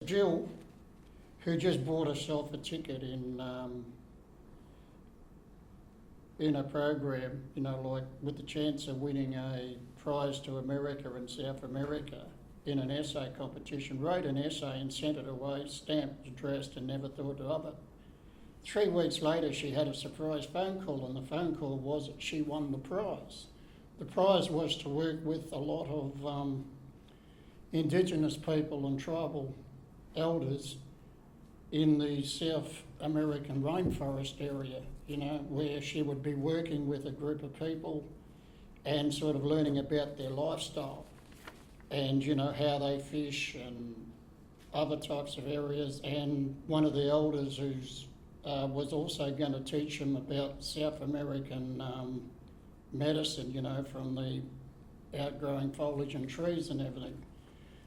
Jill, who just bought herself a ticket in a program, like with the chance of winning a prize to America and South America in an essay competition, wrote an essay and sent it away, stamped, addressed, and never thought of it. 3 weeks later, she had a surprise phone call, and the phone call was that she won the prize. The prize was to work with a lot of Indigenous people and tribal elders in the South American rainforest area, where she would be working with a group of people and sort of learning about their lifestyle and, how they fish and other types of areas. And one of the elders who's was also going to teach them about South American medicine, from the outgrowing foliage and trees and everything.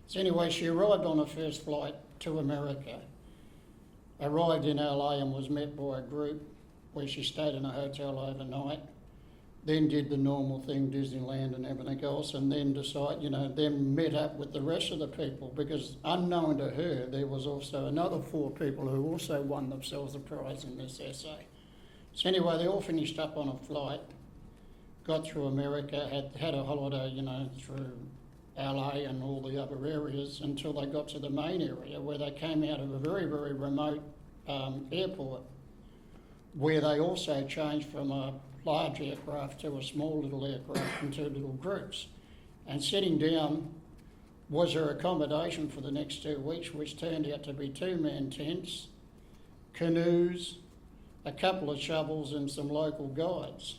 So anyway, she arrived on her first flight to America, arrived in LA and was met by a group where she stayed in a hotel overnight, then did the normal thing, Disneyland and everything else, and then then met up with the rest of the people, because unknown to her, there was also another 4 people who also won themselves a prize in this essay. So anyway, they all finished up on a flight, got through America, had a holiday, through LA and all the other areas until they got to the main area, where they came out of a very, very remote airport, where they also changed from a large aircraft to a small little aircraft in 2 little groups. And sitting down was her accommodation for the next 2 weeks, which turned out to be 2-man tents, canoes, a couple of shovels and some local guides.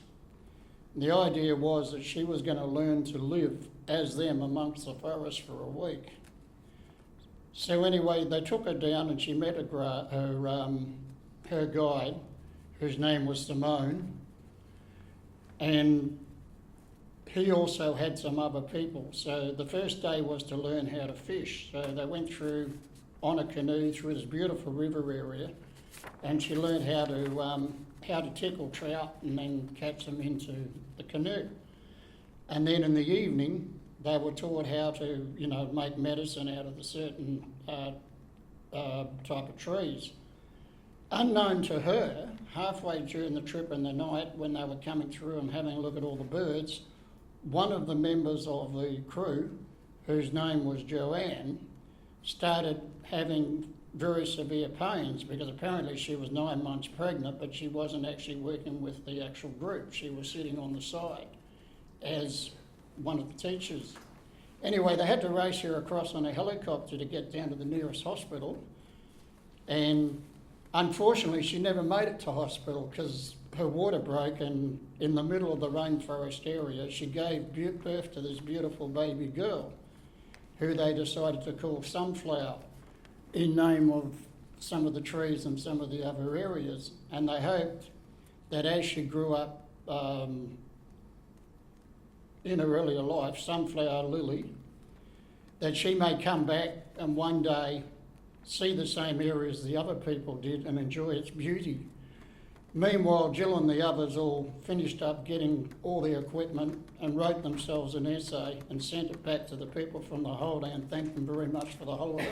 And the idea was that she was going to learn to live as them amongst the forest for a week. So anyway, they took her down and she met her guide, whose name was Simone, and he also had some other people. So the first day was to learn how to fish. So they went through on a canoe through this beautiful river area, and she learned how to tickle trout and then catch them into the canoe. And then in the evening, they were taught how to, make medicine out of the certain type of trees. Unknown to her, halfway during the trip in the night, when they were coming through and having a look at all the birds, one of the members of the crew, whose name was Joanne, started having very severe pains, because apparently she was 9 months pregnant, but she wasn't actually working with the actual group. She was sitting on the side as one of the teachers. Anyway, they had to race her across on a helicopter to get down to the nearest hospital, and unfortunately she never made it to hospital because her water broke, and in the middle of the rainforest area she gave birth to this beautiful baby girl who they decided to call Sunflower, in name of some of the trees and some of the other areas. And they hoped that as she grew up in her earlier life, Sunflower Lily, that she may come back and one day see the same areas the other people did and enjoy its beauty. Meanwhile, Jill and the others all finished up getting all the equipment and wrote themselves an essay and sent it back to the people from the holiday and thanked them very much for the holiday.